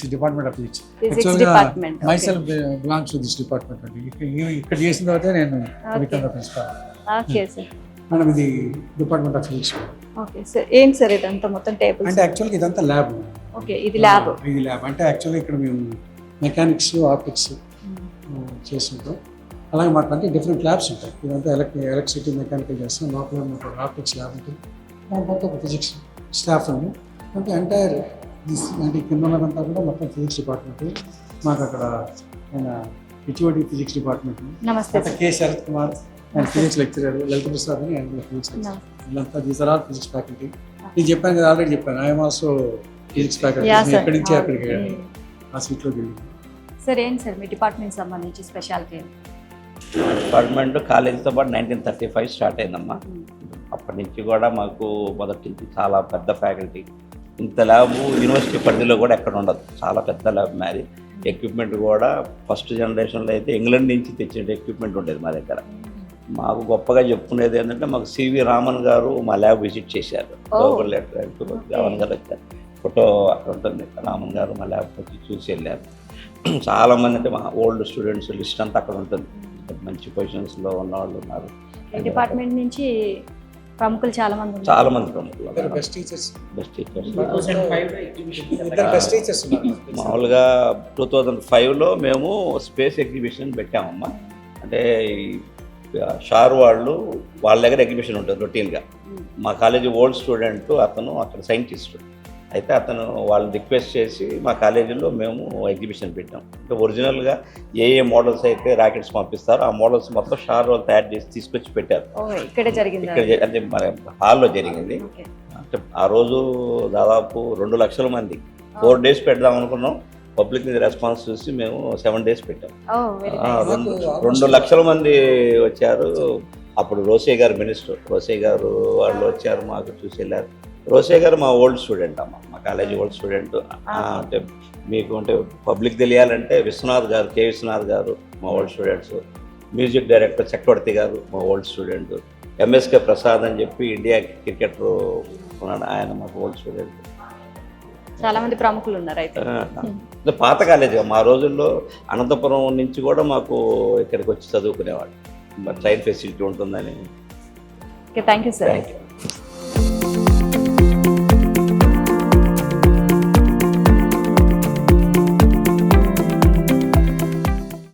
This department of physics. Physics యాక్చువల్గా department, okay. Myself belongs to this department అండి. ఇక్కడ చేసిన తర్వాత నేను become the principal. Okay sir. Madam ఇది department of physics. Okay sir. ఏంటి సార్ ఇదంతా మొత్తం టేబుల్స్? అంటే యాక్చువల్గా ఇదంతా ల్యాబ్. ఓకే, ఇది ల్యాబ్. ఇది ల్యాబ్ అంటే యాక్చువల్గా ఇక్కడ మేము మెకానిక్స్ ఆప్టిక్స్ చేస్తుంటాం. అలాగే మాకు అంటే డిఫరెంట్ ల్యాబ్స్ ఉంటాయి. ఇదంతా ఎలక్ట్రిసిటీ మెకానికల్ చేస్తాం. లోపల మాకు ఆప్టిక్స్ ల్యాబ్ ఉంటుంది. మొత్తం ఒక ఫిజిక్స్ స్టాఫ్ ఉంది. అంటే ఎంటైర్ అంటే కింద ఉన్నదంతా కూడా మొత్తం ఫిజిక్స్ డిపార్ట్మెంట్. మాకు అక్కడ ఆయన హెచ్ఓడి ఫిజిక్స్ డిపార్ట్మెంట్, నమస్తే అక్కడ K Sharath Kumar and physics lecturer, Lalitha Prasad అని ఆయన ఫిజిక్స్ వీళ్ళంతా these are all physics faculty. నేను చెప్పాను కదా, ఆల్రెడీ చెప్పాను, ఐఎమ్ ఆల్సో ఫిజిక్స్ ఫ్యాకల్టీ. ఎక్కడి నుంచి అక్కడికి ఆ సీట్లోకి వెళ్ళి. సార్ ఏంటి సార్ మీ డిపార్ట్మెంట్ సంబంధించి స్పెషాలిటీ? డిపార్ట్మెంట్ కాలేజీతో పాటు 1935 స్టార్ట్ అయిందమ్మా. అప్పటి నుంచి కూడా మాకు మొదటి నుంచి చాలా పెద్ద ఫ్యాకల్టీ. ఇంత ల్యాబ్ యూనివర్సిటీ పరిధిలో కూడా ఎక్కడ ఉండదు. చాలా పెద్ద ల్యాబ్ మాది. ఎక్విప్మెంట్ కూడా ఫస్ట్ జనరేషన్లో అయితే ఇంగ్లాండ్ నుంచి తెచ్చిన ఎక్విప్మెంట్ ఉండేది మా దగ్గర. మాకు గొప్పగా చెప్పుకునేది ఏంటంటే, మాకు సివి రామన్ గారు మా ల్యాబ్ విజిట్ చేశారు. గవర్నర్ రామన్ గారు వచ్చారు. ఫోటో అక్కడ ఉంటుంది. రామన్ గారు మా ల్యాబ్ వచ్చి చూసి వెళ్ళారు. చాలామంది అంటే మా ఓల్డ్ స్టూడెంట్స్ లిస్ట్ అంతా అక్కడ ఉంటుంది. మంచి పొజిషన్స్లో ఉన్న వాళ్ళు ఉన్నారు. డిపార్ట్మెంట్ నుంచి ప్రముఖులు చాలా మంది ఉన్నారు. చాలా మంది ప్రముఖులు, best teachers. Best teachers. Best teachers ఉన్నారు. మామూలుగా 2005లో మేము స్పేస్ ఎగ్జిబిషన్ పెట్టామమ్మా. అంటే షార్ వాళ్ళు వాళ్ళ దగ్గర ఎగ్జిబిషన్ ఉంటుంది రొటీన్గా. మా కాలేజీ ఓల్డ్ స్టూడెంట్ అతను అక్కడ సైంటిస్ట్. అయితే అతను వాళ్ళని రిక్వెస్ట్ చేసి మా కాలేజీలో మేము ఎగ్జిబిషన్ పెట్టాం. అంటే ఒరిజినల్గా ఏ మోడల్స్ అయితే రాకెట్స్ పంపిస్తారో ఆ మోడల్స్ మొత్తం షార్ వాళ్ళు తయారు చేసి తీసుకొచ్చి పెట్టారు. ఇక్కడే జరిగింది. ఇక్కడ అంటే మన హాల్లో జరిగింది. అంటే ఆ రోజు దాదాపు 2 లక్షల మంది 4 days పెడదాం అనుకున్నాం. పబ్లిక్ మీద రెస్పాన్స్ చూసి మేము 7 days పెట్టాం. 2 లక్షల మంది వచ్చారు. అప్పుడు రోసే గారు మినిస్టర్, రోసే గారు వాళ్ళు వచ్చారు, మాకు చూసి వెళ్ళారు. రోసే గారు మా ఓల్డ్ స్టూడెంట్ అమ్మ, మా కాలేజీ ఓల్డ్ స్టూడెంట్. అంటే మీకు అంటే పబ్లిక్ తెలియాలంటే విశ్వనాథ్ గారు, కె విశ్వనాథ్ గారు మా ఓల్డ్ స్టూడెంట్స్. మ్యూజిక్ డైరెక్టర్ చక్రవర్తి గారు మా ఓల్డ్ స్టూడెంట్. ఎంఎస్కే ప్రసాద్ అని చెప్పి ఇండియా క్రికెటర్ ఉన్నాడు, ఆయన మాకు ఓల్డ్ స్టూడెంట్. చాలా మంది ప్రముఖులు ఉన్నారు. అయితే పాత కాలేజీ మా రోజుల్లో అనంతపురం నుంచి కూడా మాకు ఇక్కడికి వచ్చి చదువుకునేవాడు. ట్రైన్ ఫెసిలిటీ ఉంటుందని. Okay, thank you sir. Thank you.